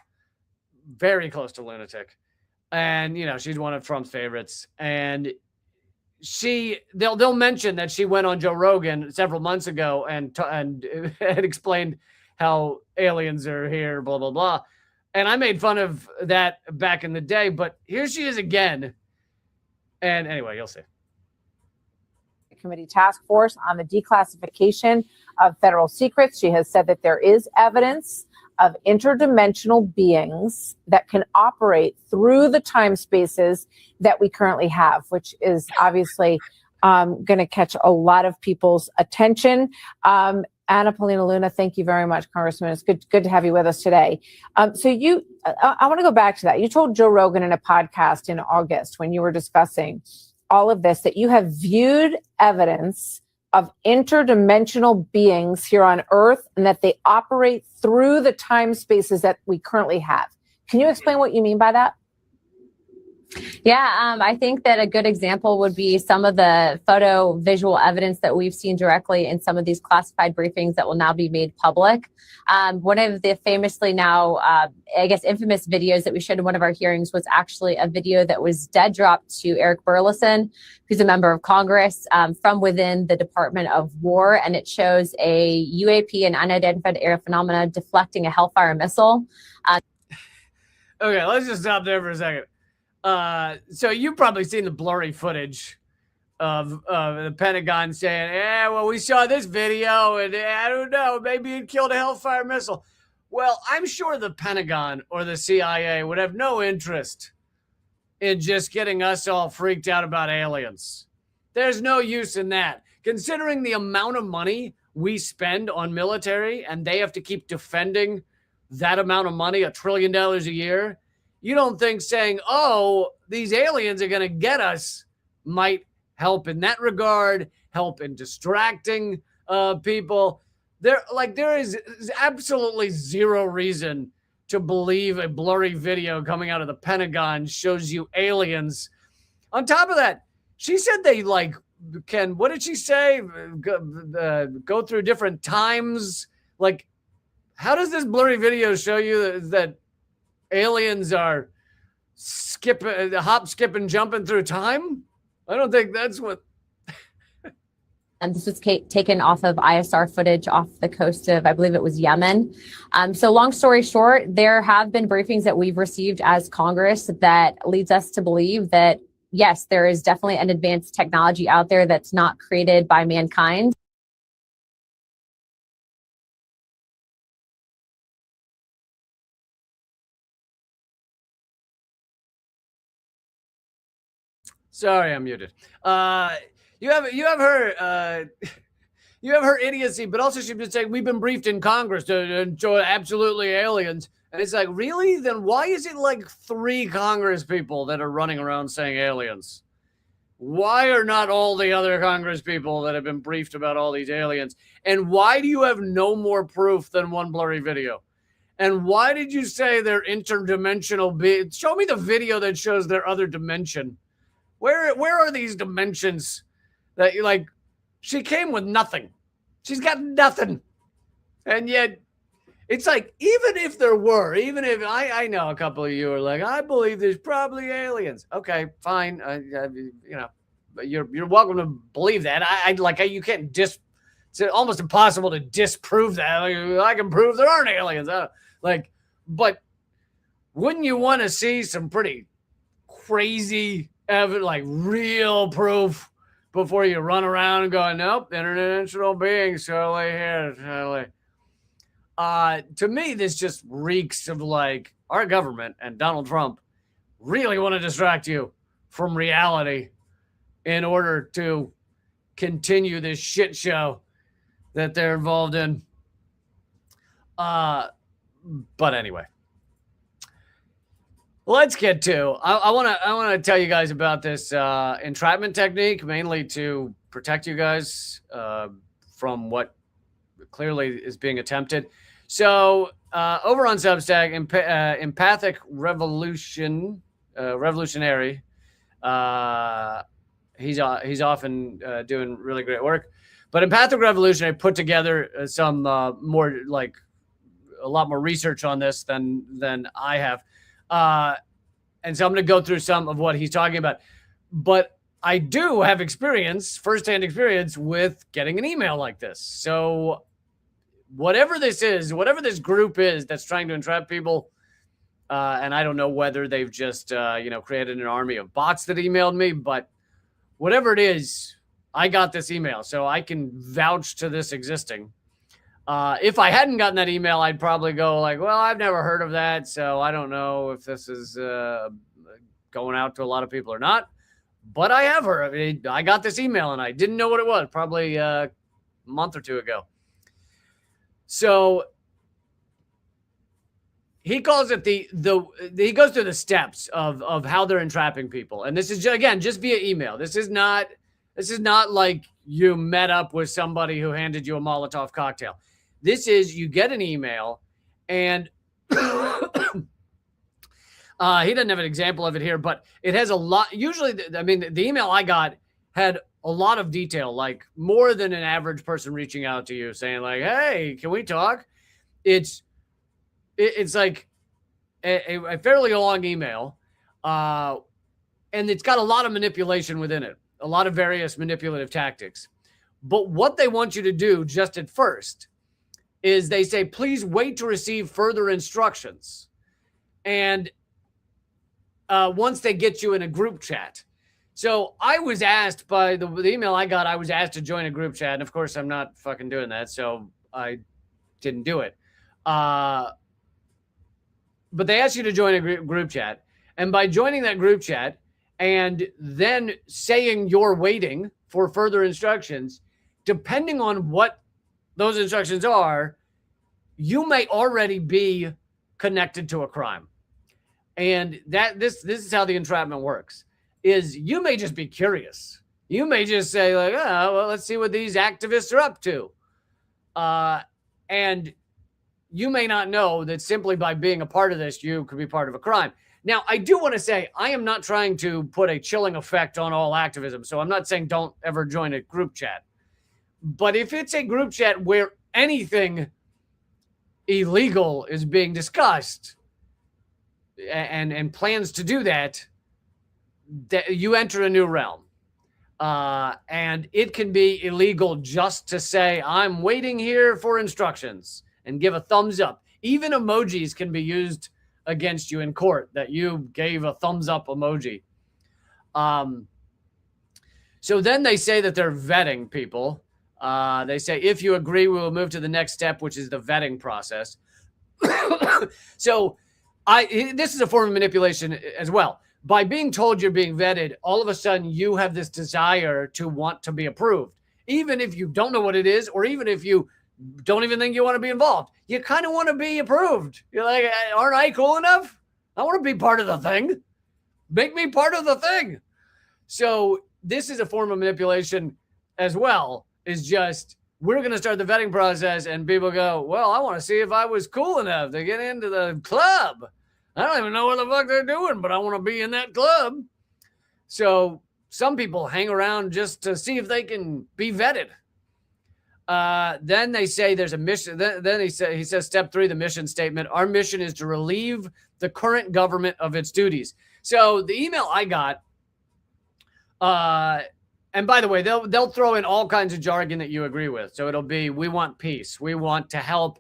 very close to lunatic. And, she's one of Trump's favorites. And they'll mention that she went on Joe Rogan several months ago and explained how aliens are here, blah, blah, blah. And I made fun of that back in the day, but here she is again. And anyway, you'll see. Committee task force on the declassification of federal secrets. She has said that there is evidence of interdimensional beings that can operate through the time spaces that we currently have, which is obviously going to catch a lot of people's attention. Anna Paulina Luna, thank you very much, Congressman. It's good to have you with us today. I want to go back to that. You told Joe Rogan in a podcast in August when you were discussing all of this that you have viewed evidence of interdimensional beings here on Earth and that they operate through the time spaces that we currently have. Can you explain what you mean by that? Yeah, I think that a good example would be some of the photo visual evidence that we've seen directly in some of these classified briefings that will now be made public. One of the famously now, infamous videos that we showed in one of our hearings was actually a video that was dead dropped to Eric Burleson, who's a member of Congress, from within the Department of War. And it shows a UAP, an unidentified air phenomena, deflecting a Hellfire missile. Okay, let's just stop there for a second. So you've probably seen the blurry footage of the Pentagon saying, we saw this video and I don't know, maybe it killed a Hellfire missile. Well, I'm sure the Pentagon or the CIA would have no interest in just getting us all freaked out about aliens. There's no use in that. Considering the amount of money we spend on military and they have to keep defending that amount of money, $1 trillion a year, you don't think saying, these aliens are going to get us might help in that regard, help in distracting people. There is absolutely zero reason to believe a blurry video coming out of the Pentagon shows you aliens. On top of that, she said they can, what did she say? Go through different times. How does this blurry video show you that aliens are hop, skipping, jumping through time? I don't think that's what. And this was taken off of ISR footage off the coast of, I believe it was Yemen. So long story short, there have been briefings that we've received as Congress that leads us to believe that, yes, there is definitely an advanced technology out there that's not created by mankind. Sorry, I'm muted. You have her idiocy, but also she's been saying we've been briefed in Congress to enjoy absolutely aliens. And it's like, really? Then why is it 3 Congress people that are running around saying aliens? Why are not all the other Congress people that have been briefed about all these aliens? And why do you have no more proof than one blurry video? And why did you say they're interdimensional beings? Show me the video that shows their other dimension. Where are these dimensions that you like? She came with nothing. She's got nothing. And yet it's like, even if there were, even if I know a couple of you are like, I believe there's probably aliens. Okay, fine. You're welcome to believe that. You can't it's almost impossible to disprove that. I can prove there aren't aliens. But wouldn't you want to see some pretty crazy evidence, like real proof, before you run around and go, nope, interdimensional beings totally here, totally. To me, this just reeks of like our government and Donald Trump really want to distract you from reality in order to continue this shit show that they're involved in. But anyway, let's get to. I want to tell you guys about this entrapment technique, mainly to protect you guys from what clearly is being attempted. So over on Substack, Empathic Revolutionary, he's often doing really great work. But Empathic Revolutionary put together some more, like, a lot more research on this than I have. And so I'm going to go through some of what he's talking about. But I do have firsthand experience with getting an email like this. So whatever this is, whatever this group is that's trying to entrap people, and I don't know whether they've just, created an army of bots that emailed me, but whatever it is, I got this email, so I can vouch to this existing. If I hadn't gotten that email, I'd probably go like, well, I've never heard of that, so I don't know if this is going out to a lot of people or not. But I have heard of it. I got this email, and I didn't know what it was, probably a month or two ago. So he calls it he goes through the steps of how they're entrapping people. And this is, again, just via email. This is not like you met up with somebody who handed you a Molotov cocktail. This is, you get an email, and he doesn't have an example of it here, but it has a lot. Usually, the email I got had a lot of detail, like more than an average person reaching out to you saying like, hey, can we talk? It's like a fairly long email. And it's got a lot of manipulation within it, a lot of various manipulative tactics. But what they want you to do just at first is they say, please wait to receive further instructions. And once they get you in a group chat. So I was asked by the email I got, I was asked to join a group chat. And of course, I'm not fucking doing that. So I didn't do it. But they asked you to join a group chat. And by joining that group chat and then saying you're waiting for further instructions, depending on what those instructions are, you may already be connected to a crime. And this is how the entrapment works. Is you may just be curious. You may just say like, oh, well, let's see what these activists are up to. And you may not know that simply by being a part of this, you could be part of a crime. Now, I do want to say, I am not trying to put a chilling effect on all activism. So I'm not saying don't ever join a group chat. But if it's a group chat where anything illegal is being discussed and plans to do that you enter a new realm. And it can be illegal just to say, I'm waiting here for instructions, and give a thumbs up. Even emojis can be used against you in court that you gave a thumbs up emoji. So then they say that they're vetting people. They say, if you agree, we will move to the next step, which is the vetting process. So this is a form of manipulation as well. By being told you're being vetted, all of a sudden you have this desire to want to be approved. Even if you don't know what it is, or even if you don't even think you want to be involved, you kind of want to be approved. You're like, aren't I cool enough? I want to be part of the thing. Make me part of the thing. So this is a form of manipulation as well, is just, we're going to start the vetting process and people go, well, I want to see if I was cool enough to get into the club. I don't even know what the fuck they're doing, but I want to be in that club. So some people hang around just to see if they can be vetted. Then they say there's a mission. Then he says step 3, the mission statement. Our mission is to relieve the current government of its duties. So the email I got, and by the way, they'll throw in all kinds of jargon that you agree with. So it'll be, we want peace. We want to help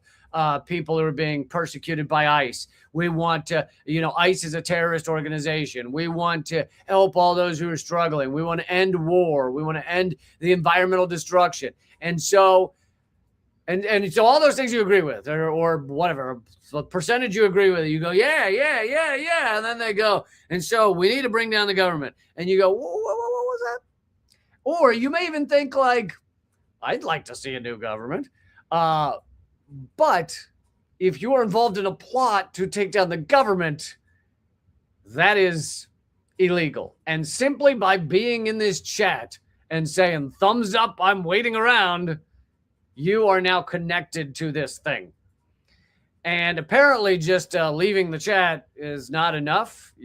people who are being persecuted by ICE. We want to, ICE is a terrorist organization. We want to help all those who are struggling. We want to end war. We want to end the environmental destruction. And so, and so all those things you agree with, or whatever, the percentage you agree with, you go, yeah. And then they go, and so we need to bring down the government. And you go, what was that? Or you may even think like, I'd like to see a new government. But if you are involved in a plot to take down the government, that is illegal. And simply by being in this chat and saying, thumbs up, I'm waiting around, you are now connected to this thing. And apparently just leaving the chat is not enough. If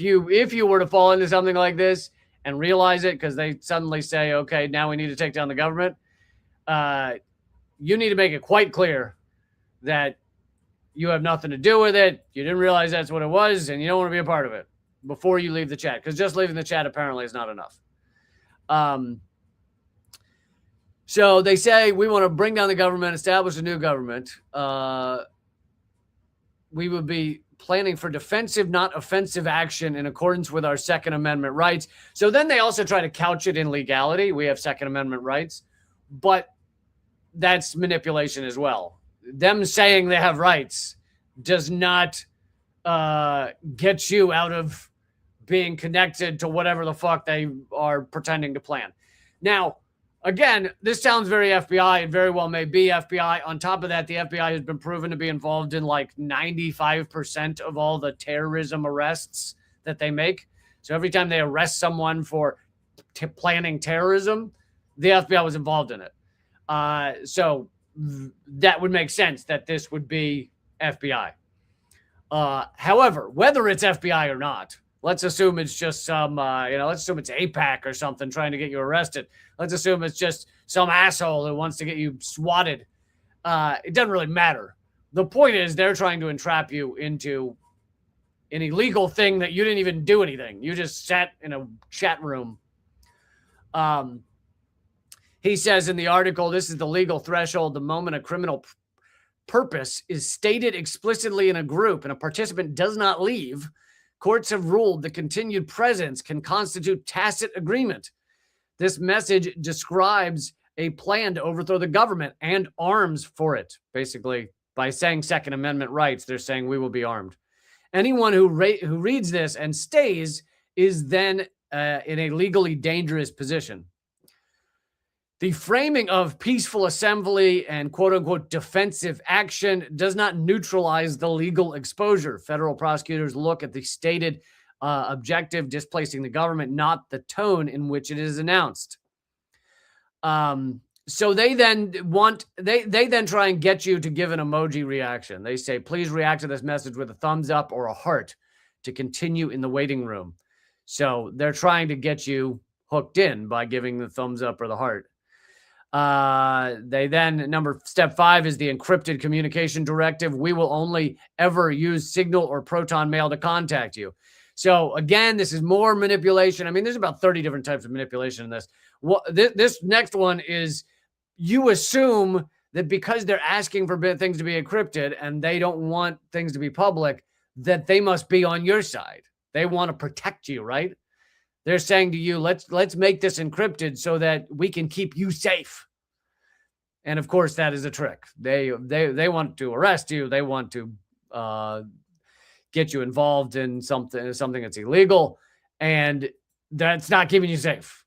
you were to fall into something like this and realize it, because they suddenly say, okay, now we need to take down the government, you need to make it quite clear that you have nothing to do with it. You didn't realize that's what it was, and you don't want to be a part of it before you leave the chat, because just leaving the chat apparently is not enough. So they say, we want to bring down the government, establish a new government. We would be planning for defensive, not offensive action in accordance with our Second Amendment rights. So then they also try to couch it in legality. We have Second Amendment rights, but that's manipulation as well. Them saying they have rights does not get you out of being connected to whatever the fuck they are pretending to plan. Now, again, this sounds very FBI. It very well may be FBI. On top of that, the FBI has been proven to be involved in like 95% of all the terrorism arrests that they make. So every time they arrest someone for planning terrorism, the FBI was involved in it. So that would make sense that this would be FBI. However, whether it's FBI or not, let's assume it's just some, let's assume it's AIPAC or something trying to get you arrested. Let's assume it's just some asshole who wants to get you swatted. It doesn't really matter. The point is they're trying to entrap you into an illegal thing that you didn't even do anything. You just sat in a chat room. He says in the article, this is the legal threshold. The moment a criminal purpose is stated explicitly in a group and a participant does not leave, courts have ruled the continued presence can constitute tacit agreement. This message describes a plan to overthrow the government and arms for it. Basically, by saying Second Amendment rights, they're saying we will be armed. Anyone who reads this and stays is then in a legally dangerous position. The framing of peaceful assembly and quote-unquote defensive action does not neutralize the legal exposure. Federal prosecutors look at the stated objective, displacing the government, not the tone in which it is announced. So they then try and get you to give an emoji reaction. They say, please react to this message with a thumbs up or a heart to continue in the waiting room. So they're trying to get you hooked in by giving the thumbs up or the heart. They then, step 5 is the encrypted communication directive. We will only ever use Signal or Proton Mail to contact you. So again, this is more manipulation. I mean, there's about 30 different types of manipulation in this. This next one is you assume that because they're asking for things to be encrypted and they don't want things to be public, that they must be on your side. They want to protect you, right? They're saying to you, let's make this encrypted so that we can keep you safe. And of course, that is a trick. They want to arrest you. They want to get you involved in something that's illegal, and that's not keeping you safe.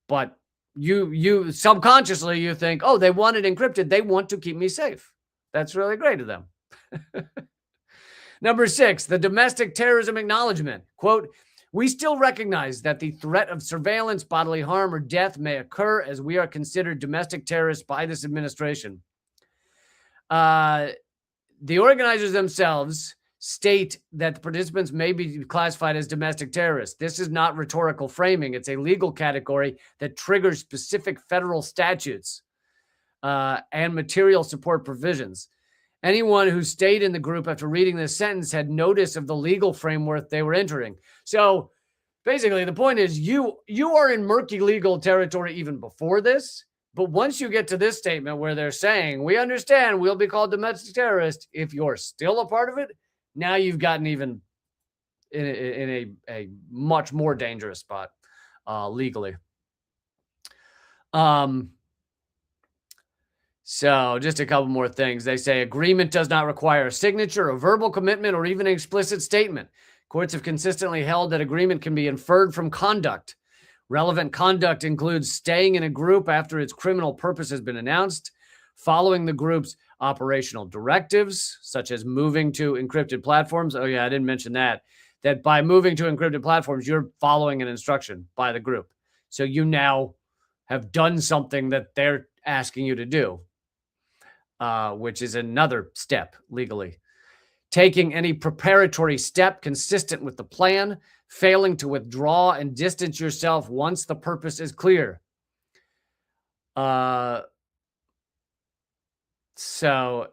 But you subconsciously you think, oh, they want it encrypted. They want to keep me safe. That's really great of them. 6, the domestic terrorism acknowledgement. Quote, We still recognize that the threat of surveillance, bodily harm, or death may occur as we are considered domestic terrorists by this administration. The organizers themselves state that the participants may be classified as domestic terrorists. This is not rhetorical framing. It's a legal category that triggers specific federal statutes and material support provisions. Anyone who stayed in the group after reading this sentence had notice of the legal framework they were entering. So basically, the point is you are in murky legal territory even before this. But once you get to this statement where they're saying, we understand we'll be called domestic terrorists, if you're still a part of it, now you've gotten even in a much more dangerous spot legally. So just a couple more things. They say agreement does not require a signature, a verbal commitment, or even an explicit statement. Courts have consistently held that agreement can be inferred from conduct. Relevant conduct includes staying in a group after its criminal purpose has been announced, following the group's operational directives, such as moving to encrypted platforms. Oh yeah, I didn't mention that by moving to encrypted platforms, you're following an instruction by the group. So you now have done something that they're asking you to do, which is another step legally. Taking any preparatory step consistent with the plan, failing to withdraw and distance yourself once the purpose is clear. So,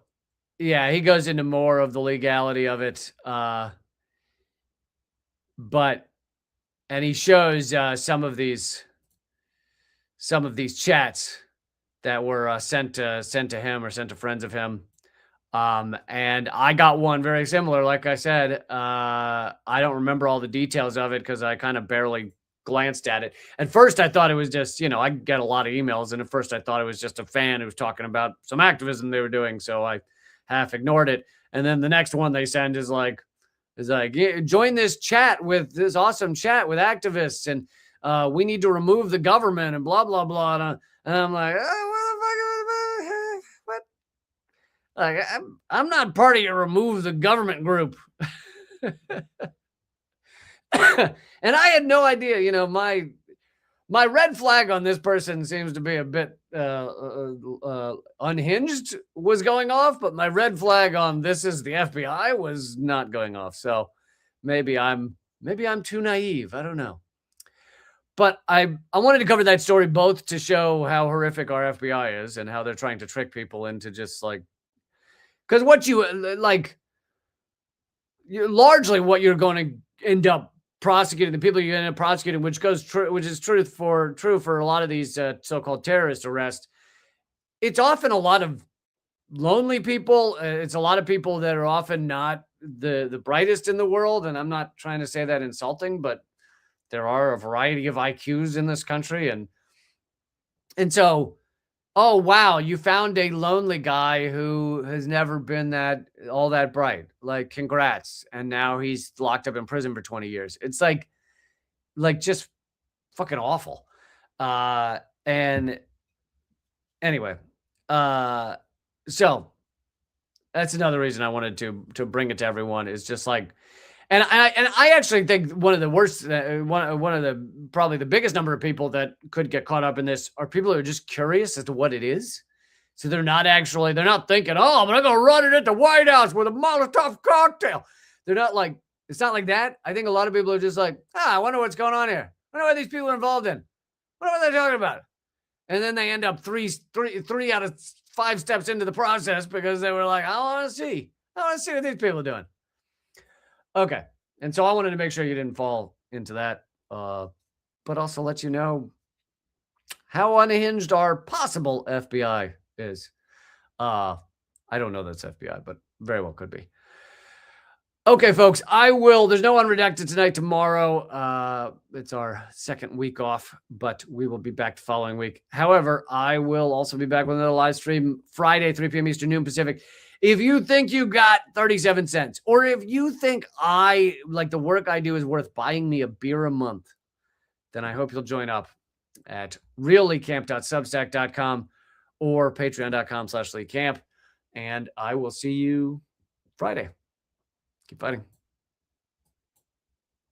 yeah, he goes into more of the legality of it. And he shows some of these chats that were sent to him or sent to friends of him. And I got one very similar. Like I said, I don't remember all the details of it because I kind of barely glanced at it. At first, I thought it was just, I get a lot of emails. And at first, I thought it was just a fan who was talking about some activism they were doing. So I half ignored it. And then the next one they send is like, join this chat with this awesome chat with activists. And we need to remove the government and blah, blah, blah. And I'm like, what? Like, I'm not part of your remove the government group. And I had no idea, my red flag on this person seems to be a bit unhinged was going off, but my red flag on this is the FBI was not going off. So maybe I'm too naive. I don't know. But I wanted to cover that story both to show how horrific our FBI is and how they're trying to trick people into just like, because what you like, largely what you're going to end up prosecuting, the people you end up prosecuting, which is true for a lot of these so-called terrorist arrests. It's often a lot of lonely people. It's a lot of people that are often not the brightest in the world. And I'm not trying to say that insulting, but there are a variety of IQs in this country. And so, oh, wow, you found a lonely guy who has never been all that bright. Like, congrats. And now he's locked up in prison for 20 years. It's like just fucking awful. And anyway, so that's another reason I wanted to bring it to everyone is just like, and I actually think one of the worst, one of the probably the biggest number of people that could get caught up in this are people who are just curious as to what it is. So they're not thinking, oh, I'm going to run it at the White House with a Molotov cocktail. They're not like, it's not like that. I think a lot of people are just like, I wonder what's going on here. I wonder what these people are involved in. What are they talking about? And then they end up three out of 5 steps into the process because they were like, I want to see what these people are doing. Okay. And so I wanted to make sure you didn't fall into that, but also let you know how unhinged our possible FBI is. I don't know that's FBI, but very well could be. Okay, folks, there's no Unredacted tonight. Tomorrow, it's our second week off, but we will be back the following week. However, I will also be back with another live stream Friday, 3 p.m. Eastern, noon Pacific. If you think you got 37 cents, or if you think the work I do is worth buying me a beer a month, then I hope you'll join up at realleecamp.substack.com or patreon.com/leecamp. And I will see you Friday. Keep fighting.